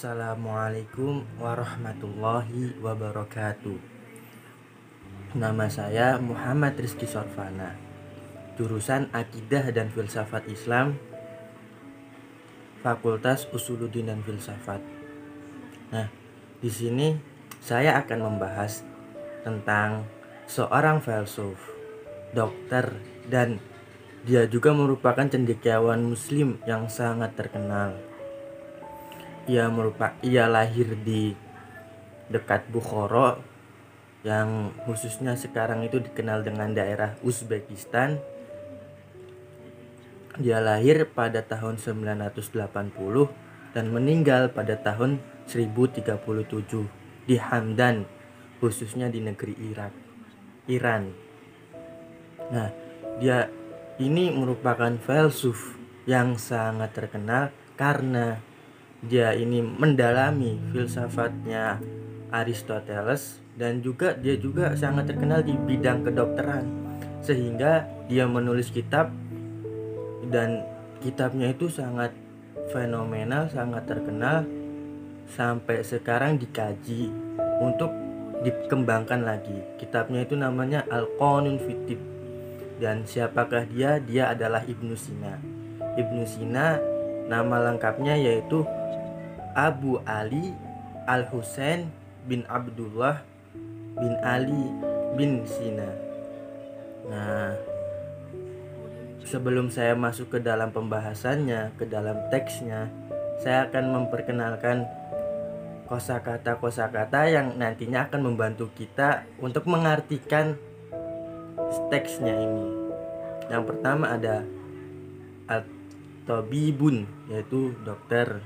Assalamualaikum warahmatullahi wabarakatuh. Nama saya Muhammad Rizky Sorfana, jurusan Akidah dan Filsafat Islam, Fakultas Usuluddin dan Filsafat. Nah, di sini saya akan membahas tentang seorang filsuf, dokter, dan dia juga merupakan cendekiawan muslim yang sangat terkenal. Ia lahir di dekat Bukhara, yang khususnya sekarang itu dikenal dengan daerah Uzbekistan. Dia lahir pada tahun 980 dan meninggal pada tahun 1037 di Hamdan, khususnya di negeri Iran. Nah, dia ini merupakan filsuf yang sangat terkenal karena dia ini mendalami filsafatnya Aristoteles, dan dia juga sangat terkenal di bidang kedokteran, sehingga dia menulis kitab, dan kitabnya itu sangat fenomenal, sangat terkenal, sampai sekarang dikaji untuk dikembangkan lagi. Kitabnya itu namanya Al-Qanun fit Tibb. Dan siapakah dia? Dia adalah Ibnu Sina. Ibnu Sina nama lengkapnya yaitu Abu Ali Al-Husain bin Abdullah bin Ali bin Sina. Nah, sebelum saya masuk ke dalam pembahasannya, ke dalam teksnya, saya akan memperkenalkan kosakata yang nantinya akan membantu kita untuk mengartikan teksnya ini. Yang pertama ada at-tabibun, yaitu dokter.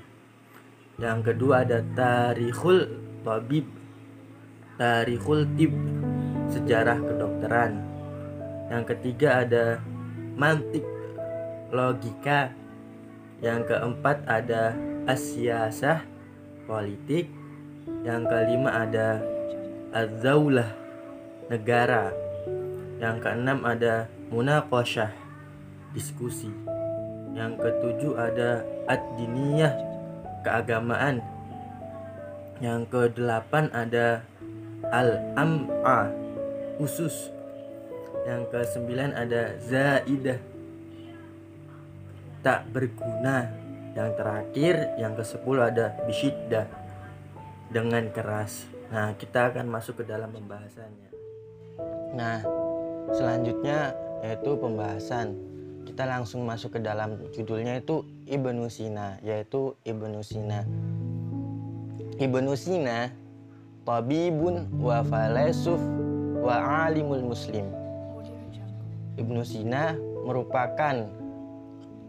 Yang kedua ada tarikhul tabib, tarikhul tib, sejarah kedokteran. Yang ketiga ada mantik, logika. Yang keempat ada as-siyasah, politik. Yang kelima ada az-zaulah, negara. Yang keenam ada munaqashah, diskusi. Yang ketujuh ada ad-diniyah, keagamaan. Yang kedelapan ada al-am'a, usus. Yang kesembilan ada zaidah, tak berguna. Yang terakhir, yang kesepuluh ada bisyiddah, dengan keras. Nah, kita akan masuk ke dalam pembahasannya. Nah, selanjutnya yaitu pembahasan. Kita langsung masuk ke dalam judulnya, itu Ibnu Sina, yaitu Ibnu Sina. Ibnu Sina tabibun wa falasuf wa alimul muslim. Ibnu Sina merupakan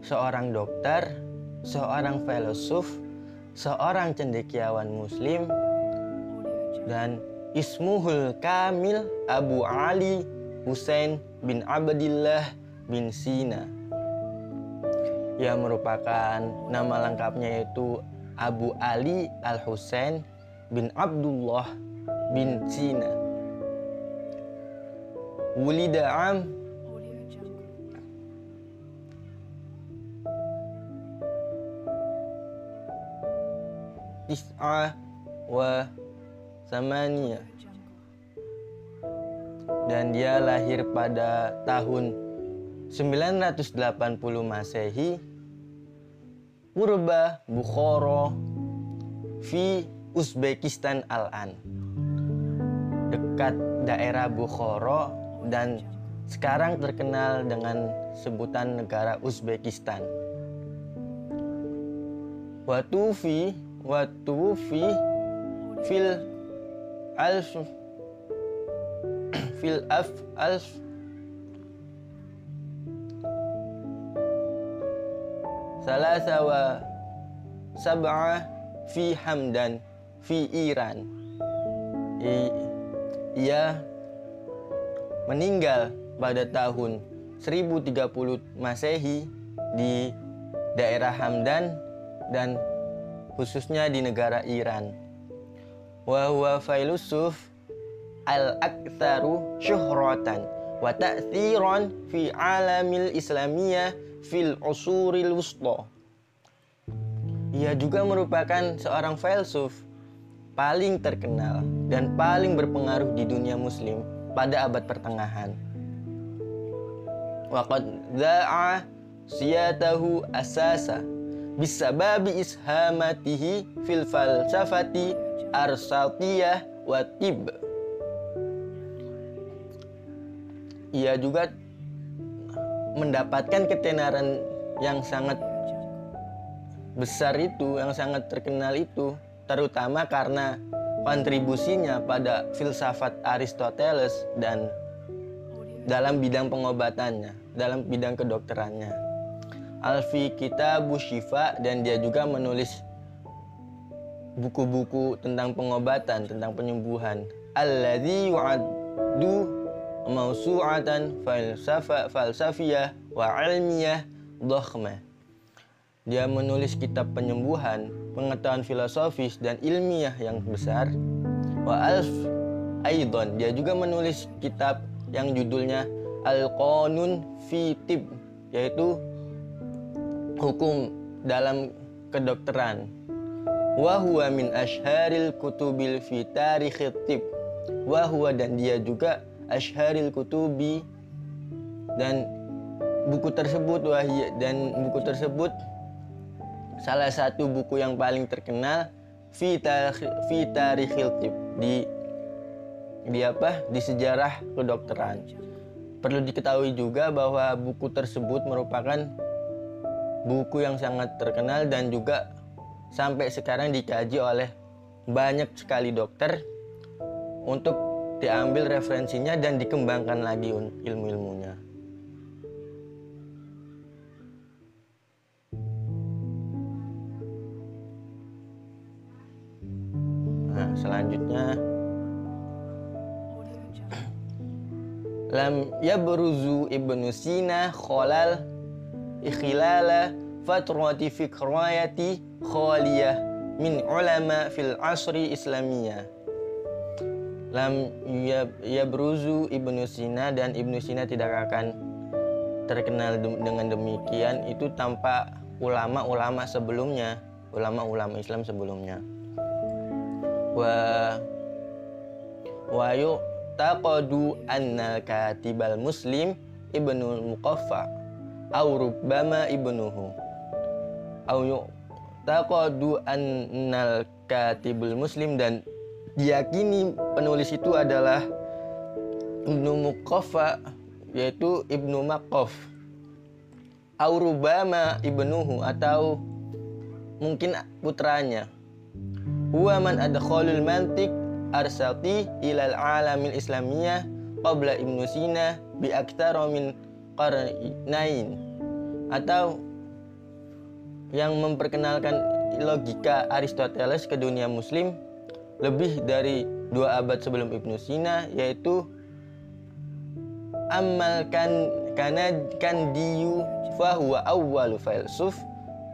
seorang dokter, seorang filsuf, seorang cendekiawan muslim, dan ismuhul kamil Abu Ali Husain bin Abdillah bin Sina. Ia merupakan nama lengkapnya yaitu Abu Ali Al-Husain bin Abdullah bin Sina. Wulida am tis'a wa samaniya, dan dia lahir pada tahun 980 Masehi, Purba Bukhara fi Uzbekistan al-an, dekat daerah Bukhara dan sekarang terkenal dengan sebutan negara Uzbekistan. Watufi fil alf salasa wa sab'a fi Hamdan fi Iran. Ia meninggal pada tahun 1030 Masehi di daerah Hamdan dan khususnya di negara Iran. Wa huwa filosof al-aktsaru syuhratan wa ta'tsiran fi alamil islamiyah fil usuril wusta. Ia juga merupakan seorang filsuf paling terkenal dan paling berpengaruh di dunia muslim pada abad pertengahan. Waqad da'a siyatahu asasa bisababi ishamatihi fil falsafati arsatiyah wa tib. Ia juga mendapatkan ketenaran yang sangat besar itu, yang sangat terkenal itu, terutama karena kontribusinya pada filsafat Aristoteles dan dalam bidang pengobatannya, dalam bidang kedokterannya. Alfi Kitabu Syifa, dan dia juga menulis buku-buku tentang pengobatan, tentang penyembuhan. Alladzi yu'addu mausu'atan falsafiyah wa ilmiyah dhakhmah. Dia menulis kitab penyembuhan, pengetahuan filosofis dan ilmiah yang besar. Wa alf aidan, dia juga menulis kitab yang judulnya Al-Qanun fi Tib, yaitu hukum dalam kedokteran. Wa huwa min asharil kutubil fi tarikhit tib. Wa huwa, dan dia juga asharil kutubi, dan buku tersebut salah satu buku yang paling terkenal fi tarikhil tib, di sejarah kedokteran. Perlu diketahui juga bahwa buku tersebut merupakan buku yang sangat terkenal dan juga sampai sekarang dikaji oleh banyak sekali dokter untuk diambil referensinya dan dikembangkan lagi ilmu-ilmunya. Nah, selanjutnya lam yabruzu Ibnu Sina kholal ikhilala fatrati fikrayati khaliyah min ulama fil asri islamiyah. Lam yabruzu Ibnu Sina, dan Ibnu Sina tidak akan terkenal dengan demikian itu tanpa ulama-ulama sebelumnya, ulama-ulama Islam sebelumnya. Wa yu'taqadu annal katibal muslim Ibnul Muqaffa au rubbama ibnuhu au yu'taqadu annal katibul muslim, dan diyakini penulis itu adalah Ibnu Muqaffa, yaitu Ibnu Maqqaf, au rubbama ibnuhu, atau mungkin putranya. Huwa man adkhalul mantiq arsati ilal alamil islamiyah qabla Ibnu Sina bi aktsara min qarnain, atau yang memperkenalkan logika Aristoteles ke dunia muslim lebih dari 2 abad sebelum Ibnu Sina, yaitu Ammal Kandiyu fahuwa awwalu filsuf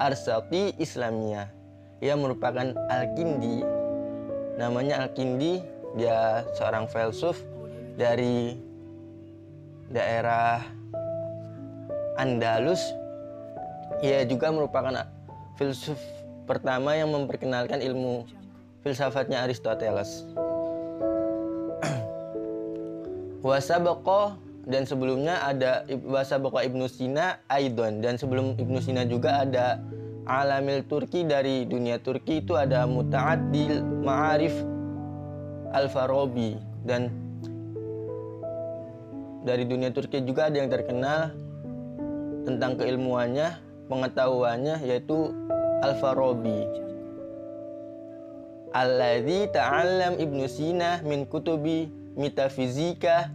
arsati islamiyah. Ia merupakan Al-Kindi, namanya Al-Kindi. Dia seorang filsuf dari daerah Andalus. Ia juga merupakan filsuf pertama yang memperkenalkan ilmu filsafatnya Aristoteles. Wasabaqa, dan sebelumnya ada Wasabaqa Ibnu Sina Aidon, dan sebelum Ibnu Sina juga ada Alamil Turki, dari dunia Turki itu ada Muta'addil Ma'arif Al-Farabi, dan dari dunia Turki juga ada yang terkenal tentang keilmuannya, pengetahuannya, yaitu Al-Farabi. Alladzi ta'allam Ibnu Sina min kutubi metafizika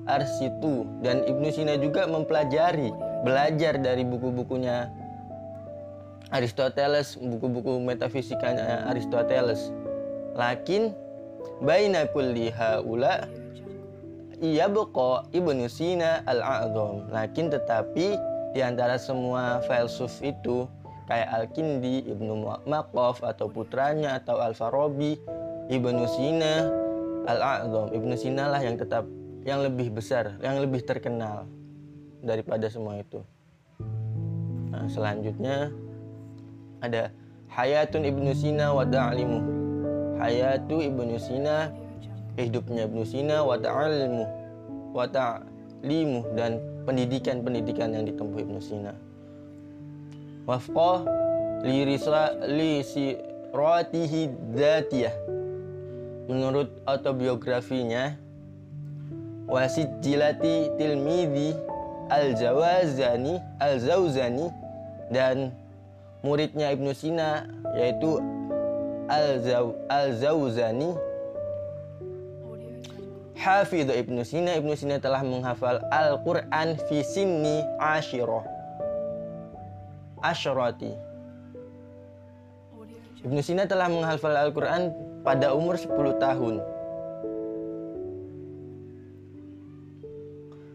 arsitu, dan Ibnu Sina juga belajar dari buku-bukunya Aristoteles, buku-buku metafisikanya Aristoteles. Lakin baina kulli haula yabqa Ibnu Sina al-a'zam. Lakin tetapi di antara semua filsuf itu, kayak Al-Kindi, Ibnu Maqqaf atau putranya, atau Al-Farabi, Ibnu Sina al-a'zam, Ibnu Sina lah yang tetap yang lebih besar, yang lebih terkenal daripada semua itu. Nah, selanjutnya ada Hayatun Ibnu Sina wa ta'limu. Hayatu Ibnu Sina, hidupnya Ibnu Sina, wa ta'limu, dan pendidikan-pendidikan yang ditempuh Ibnu Sina. Wafqa li siratihi dzatiyah, menurut autobiografinya. Wasijilati tilmidhi al-Zawzani, dan muridnya Ibnu Sina yaitu al-Zawzani. Hafidh Ibnu Sina telah menghafal Al-Quran fi sinni asyrati. Ibnu Sina telah menghafal Al-Quran pada umur 10 tahun.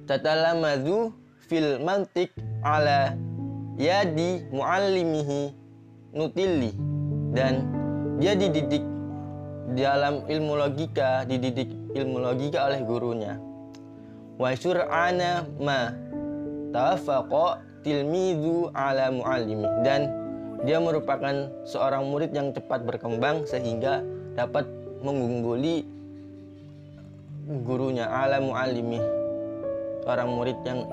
Tatalamadzu fil mantiq ala yadi muallimihi Nutilli, dan dia dididik ilmu logika oleh gurunya. Wa sur'ana ma tawafaqa tilmidhu ala muallimi, dan dia merupakan seorang murid yang cepat berkembang sehingga dapat mengungguli gurunya. Ala muallimi, seorang murid yang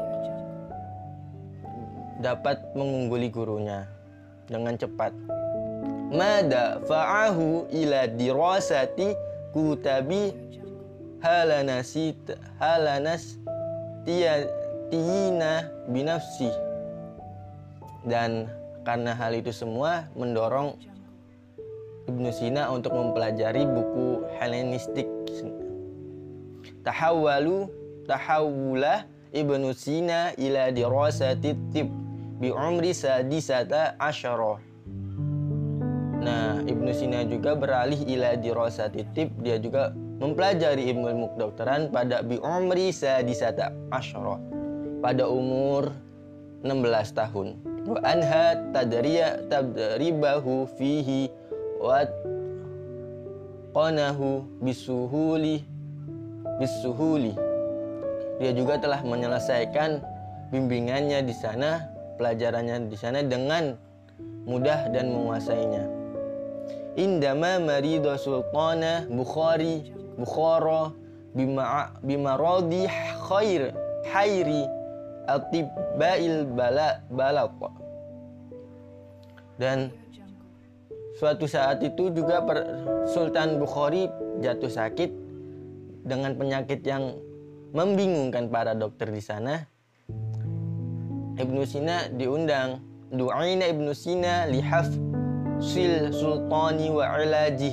dapat mengungguli gurunya dengan cepat. Mada fa'ahu ila dirasati kutabi halanas tiyana binafsi, dan karena hal itu semua mendorong Ibnu Sina untuk mempelajari buku Helenistik. Tahawula Ibnu Sina ila dirasati tib bi umri sadisata asyara. Nah, Ibnu Sina juga beralih ila dirasati tib, dia juga mempelajari ilmu kedokteran pada bi umri sadisata asyara, pada umur 16 tahun. Wa anha tadribahu fihi wa qanahu bisuhuli. Dia juga telah menyelesaikan bimbingannya di sana, pelajarannya di sana dengan mudah dan menguasainya. Indama marido sultana Bukhara bimaradi khairi atibbail balaq. Dan suatu saat itu juga Sultan Bukhari jatuh sakit dengan penyakit yang membingungkan para dokter di sana. Ibnu Sina diundang. Du'aina Ibnu Sina lihafsil sultani wa ilajih.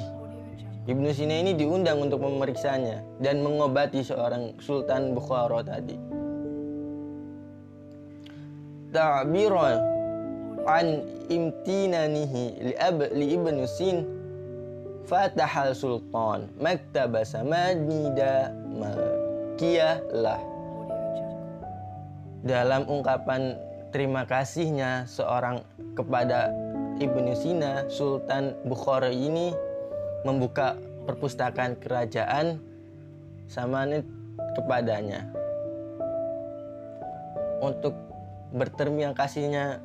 Ibnu Sina ini diundang untuk memeriksanya dan mengobati seorang Sultan Bukhara tadi. Ta'biran an imtinanihi li Ibnu Sin fatahal sultan maktaba samanida lah. Dalam ungkapan terima kasihnya seorang kepada Ibnu Sina, Sultan Bukhara ini membuka perpustakaan kerajaan Samanid kepadanya untuk berterima kasihnya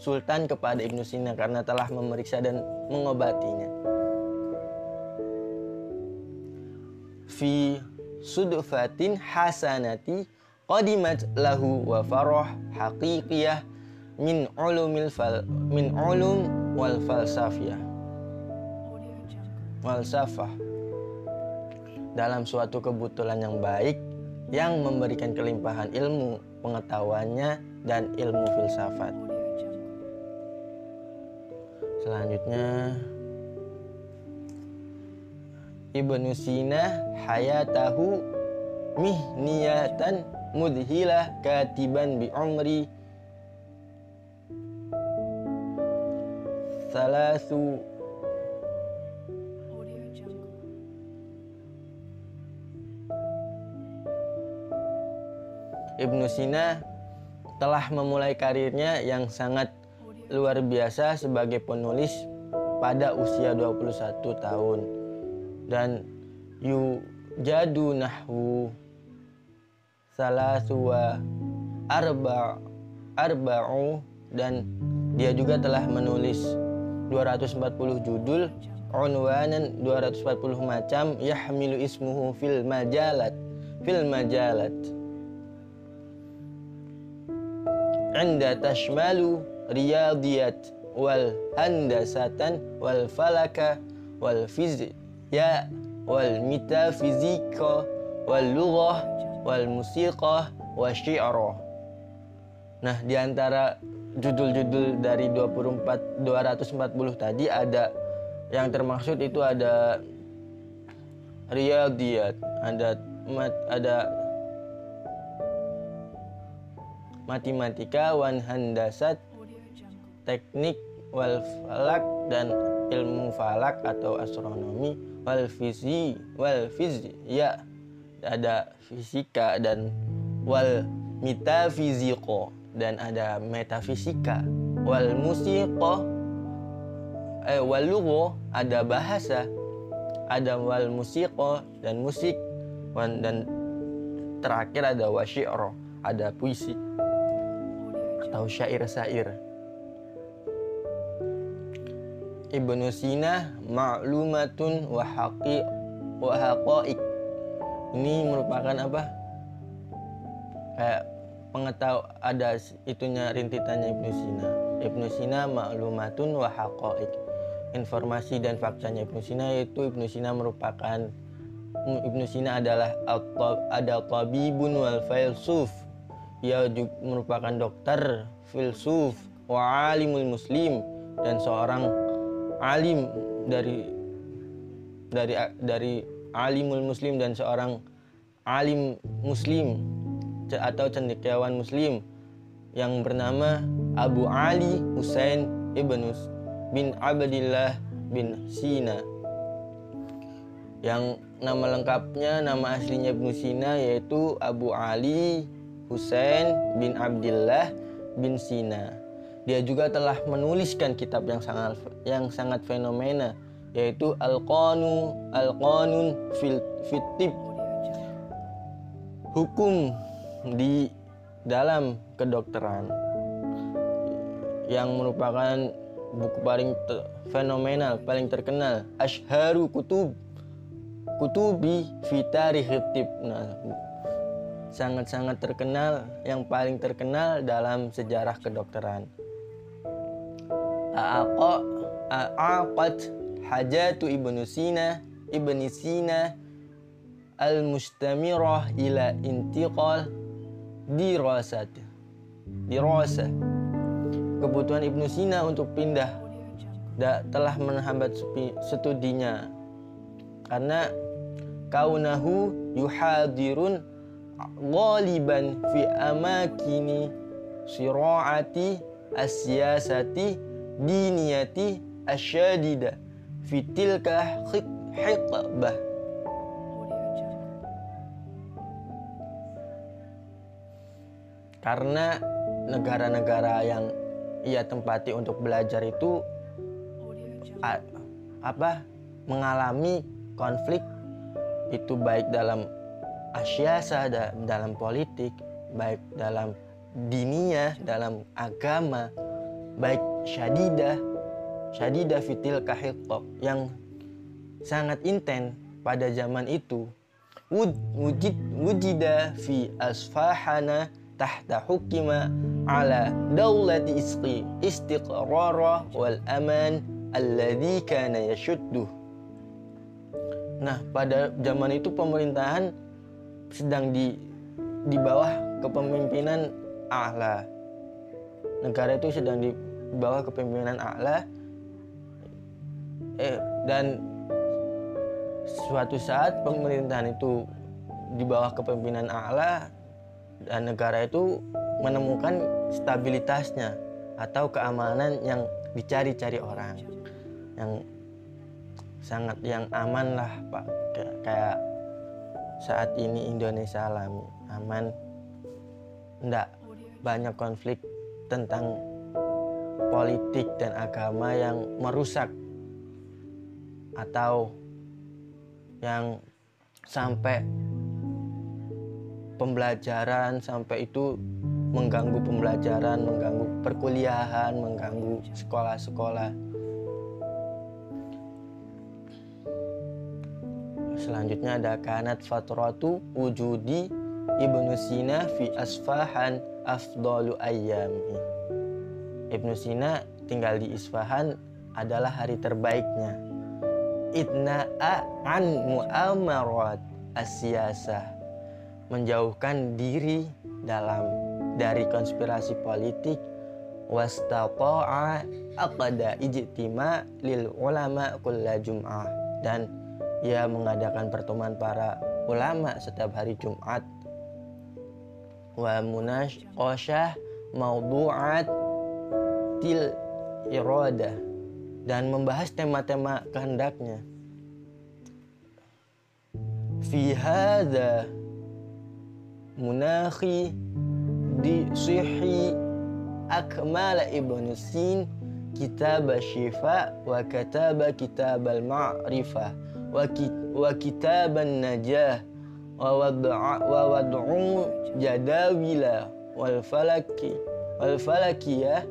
Sultan kepada Ibnu Sina karena telah memeriksa dan mengobatinya. Fi sudfatin hasanati qadimat lahu wa farah haqiqiyah min ulum wal falsafah. Dalam suatu kebetulan yang baik yang memberikan kelimpahan ilmu pengetahuannya dan ilmu filsafat. Selanjutnya, Ibnu Sina hayatahu mihniyatan mudhilah katiban bi umri salasu Ibnu Sina telah memulai karirnya yang sangat luar biasa sebagai penulis pada usia 21 tahun. Dan yujadu nahwu salasu wa arba'u, dan dia juga telah menulis 240 judul, unwanan 240 macam, yahmilu ismuhu fil majalat anda tashmalu riyadiyat wal handasatan wal falaka wal fizya wal metafizika wal lughah wal musiqah wa syi'rah. Nah, di antara judul-judul dari 240 tadi ada yang termaksud itu ada riyadiyat, ada matematika, wan handasat, teknik, wal falak dan ilmu falak atau astronomi, wal fizya ada fisika, dan wal metafiziko dan ada metafisika, wal musiqo wal lugho ada bahasa, ada wal musiqo dan musik, dan terakhir ada wasyi'ro ada puisi atau syair-syair. Ibnu Sina ma'lumatun wa haqa'iq. Ini merupakan apa? Kayak ada itunya, rintitannya Ibnu Sina. Ibnu Sina ma'lumatun wa haqa'iq. Informasi dan faktanya Ibnu Sina, yaitu Ibnu Sina adalah tabibun wal filsuf. Ia juga merupakan dokter, filsuf, wa alimul muslim, dan seorang alim dari alimul muslim, dan seorang alim muslim atau cendekiawan muslim yang bernama Abu Ali Husain bin Abdillah bin Sina, yang nama lengkapnya, nama aslinya Ibnu Sina yaitu Abu Ali Husain bin Abdillah bin Sina. Dia juga telah menuliskan kitab yang sangat fenomena, yaitu Al-Qanun fil Tib, hukum di dalam kedokteran, yang merupakan buku paling fenomenal, paling terkenal. Ashharu kutubi fi tarikh Tib. Nah, sangat-sangat terkenal, yang paling terkenal dalam sejarah kedokteran. A'aqat hajatu Ibnu Sina al-mustamirah ila intiqal dirasa. Kebutuhan Ibnu Sina untuk pindah telah menghambat studinya, karena kaunahu yuhadirun ghaliban fi amakini sira'ati asyasati diniyati asyadida fi tilka hiqbah. Karena negara-negara yang ia tempati untuk belajar itu mengalami konflik, itu baik dalam asyasa, dalam politik, baik dalam diniyah, dalam agama, baik syadidah fitil kahiqob, yang sangat intens pada zaman itu. Wujida fi asfahana tahta hukima ala daulati istiqrara wal aman alladhi kana yashudduh. Nah, pada zaman itu pemerintahan sedang di bawah kepemimpinan a'la. Negara itu sedang di bawah kepemimpinan a'la. Dan suatu saat pemerintahan itu di bawah kepemimpinan a'la, dan negara itu menemukan stabilitasnya atau keamanan yang dicari-cari orang, yang aman lah Pak, kayak saat ini Indonesia alami, aman, enggak banyak konflik tentang politik dan agama yang merusak atau yang sampai pembelajaran, sampai itu mengganggu pembelajaran, mengganggu perkuliahan, mengganggu sekolah-sekolah. selanjutnya ada kanat fatratu wujudi Ibnu Sina fi Asfahan afdalu ayyami. Ibnu Sina tinggal di Isfahan adalah hari terbaiknya. Idna'a an mu'amarat as-siyasah, menjauhkan diri dari konspirasi politik. Wastata'a aqada ijtima lil ulama kulla jum'ah, dan ia mengadakan pertemuan para ulama setiap hari Jumat. Wa munaqashah mawdu'at til iradah, dan membahas tema-tema kehendaknya. Fi hadza munakhi di sihhi akmal Ibnu Sin kitab Syifa wa kataba kitab al-ma'rifah wa kitab an-najah wa wad'u jadawila wal falakiyah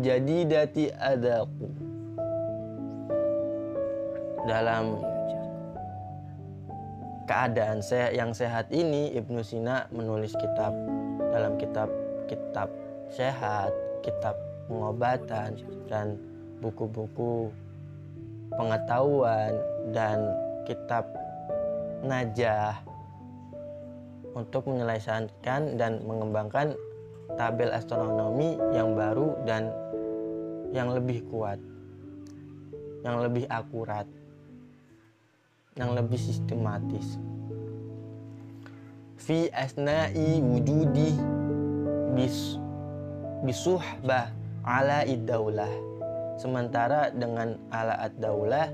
jadidati adaqu. Dalam keadaan yang sehat ini, Ibnu Sina menulis kitab sehat, kitab pengobatan, dan buku-buku pengetahuan, dan kitab najah untuk menyelesaikan dan mengembangkan tabel astronomi yang baru dan yang lebih kuat, yang lebih akurat, yang lebih sistematis. Fi asna'i wujudi bisuhbah ala id-daulah, sementara dengan ala ad-daulah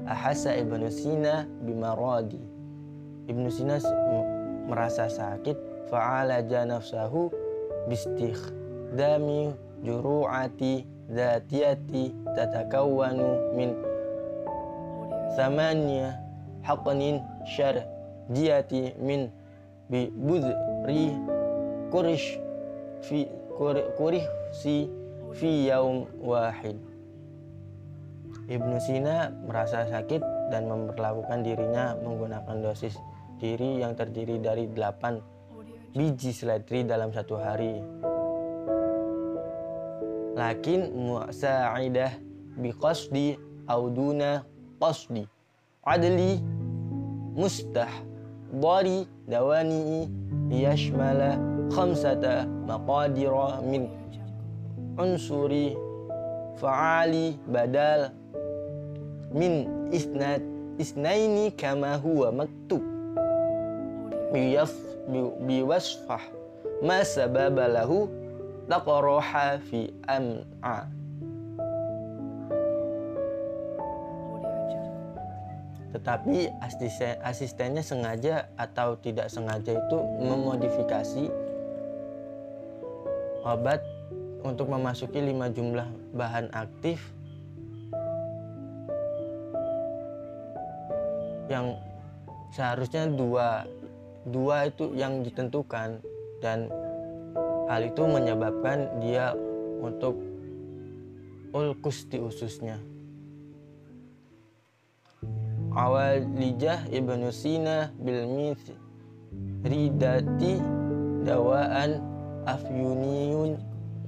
ahasa Ibnu Sina bimaradi, Ibnu Sina merasa sakit. Fa'alaja nafsahu bistikhdami juru'ati dzatiyati tatakawwanu min thamaniya haqnin syarjiyati min bibudri kurish fi yaum wahid. Ibnu Sina merasa sakit dan memperlakukan dirinya menggunakan dosis diri yang terdiri dari 8 biji seledri dalam satu hari. Lakin mu'sa'idah biqasdi auduna qasdi adli mustah dari dawani yashmala khamsata maqadira min unsuri fa'ali badal min isnaini kama huwa maktub biwasfah ma sababa lahu taqaraha fi am'a. Tetapi asistennya sengaja atau tidak sengaja itu memodifikasi obat untuk memasuki 5 jumlah bahan aktif yang seharusnya dua itu yang ditentukan, dan hal itu menyebabkan dia untuk ulkus di ususnya. Awalijah Ibnu Sina bil ridati dawaan afyuniyun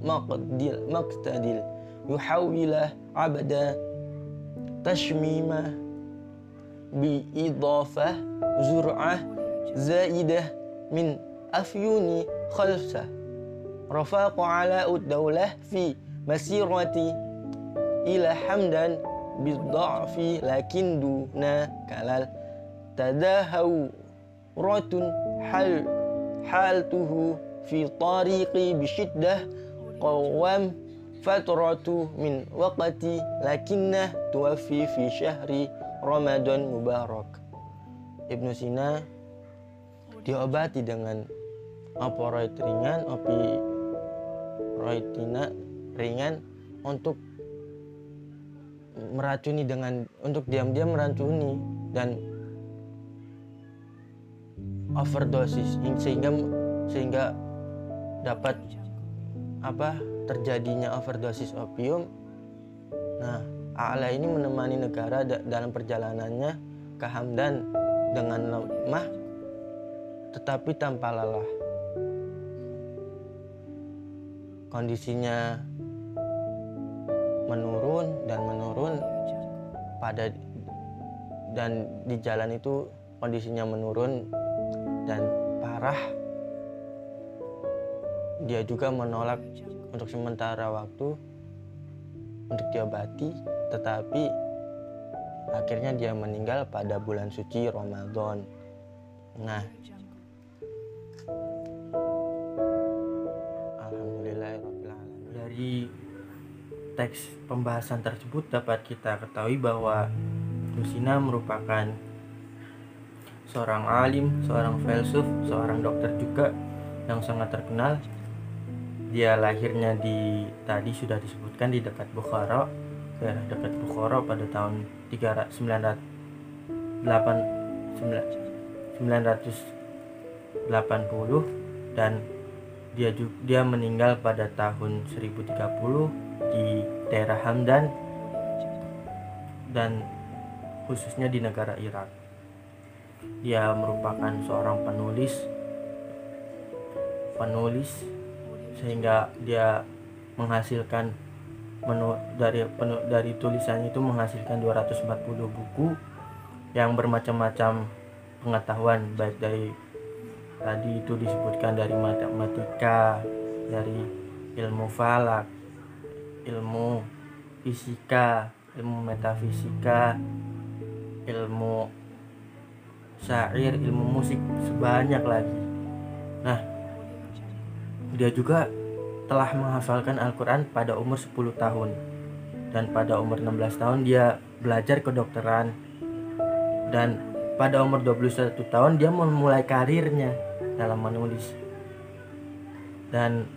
maqtadil yuhawilah abada tashmimah bi idafah zur'ah zaidah min afyuni khalsah rafaqa ala ud-daulah fi masirati ila hamdan bidha'fi lakin duna kalal tadahaw ratun haltuhu fi tariqi bisyiddah qawam fatratu min waqti lakinnah tuwafi fi syahri Ramadan Mubarak. Ibnu Sina diobati dengan opioid ringan untuk meracuni, untuk diam-diam meracuni dan overdosis sehingga dapat terjadinya overdosis opium. Nah, A'la ini menemani negara dalam perjalanannya Kak Hamdan dengan lemah tetapi tanpa lelah. Kondisinya menurun dan di jalan itu kondisinya menurun dan parah. Dia juga menolak untuk sementara waktu untuk diobati, tetapi akhirnya dia meninggal pada bulan suci Ramadan. Nah, alhamdulillahirrahmanirrahim. Dari teks pembahasan tersebut dapat kita ketahui bahwa Ibnu Sina merupakan seorang alim, seorang filsuf, seorang dokter juga yang sangat terkenal. Dia lahirnya tadi sudah disebutkan di dekat Bukhara, daerah dekat Bukhara pada tahun 980 dan dia meninggal pada tahun 1030 di daerah Hamdan dan khususnya di negara Irak. Dia merupakan seorang penulis sehingga dia menghasilkan dari tulisannya itu menghasilkan 240 buku yang bermacam-macam pengetahuan, baik dari tadi itu disebutkan dari matematika, dari ilmu falak, ilmu fisika, ilmu metafisika, ilmu syair, ilmu musik, sebanyak lagi. Nah, dia juga telah menghafalkan Al-Quran pada umur 10 tahun dan pada umur 16 tahun dia belajar kedokteran, dan pada umur 21 tahun dia memulai karirnya dalam menulis. Dan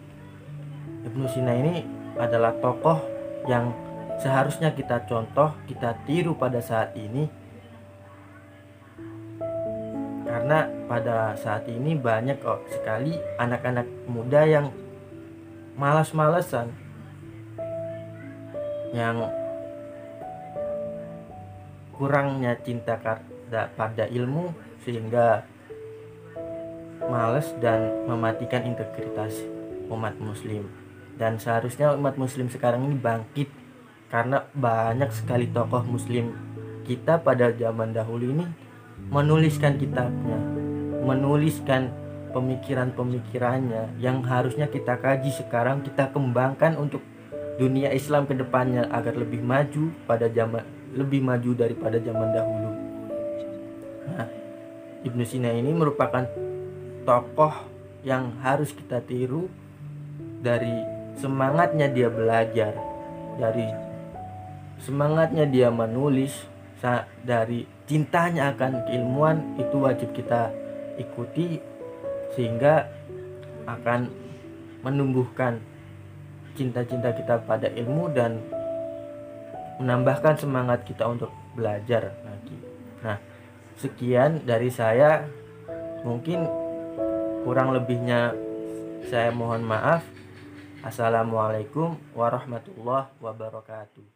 Ibnu Sina ini adalah tokoh yang seharusnya kita contoh, kita tiru pada saat ini, karena pada saat ini banyak sekali anak-anak muda yang malas-malesan, yang kurangnya cinta pada ilmu sehingga malas dan mematikan integritas umat muslim. Dan seharusnya umat muslim sekarang ini bangkit, karena banyak sekali tokoh muslim kita pada zaman dahulu ini menuliskan kitabnya, menuliskan pemikiran-pemikirannya yang harusnya kita kaji sekarang, kita kembangkan untuk dunia Islam ke depannya agar lebih maju daripada zaman dahulu. Nah, Ibnu Sina ini merupakan tokoh yang harus kita tiru, dari semangatnya dia belajar, dari semangatnya dia menulis, dari cintanya akan keilmuan, itu wajib kita ikuti sehingga akan menumbuhkan cinta-cinta kita pada ilmu dan menambahkan semangat kita untuk belajar lagi. Nah, sekian dari saya, mungkin kurang lebihnya saya mohon maaf. Assalamualaikum warahmatullahi wabarakatuh.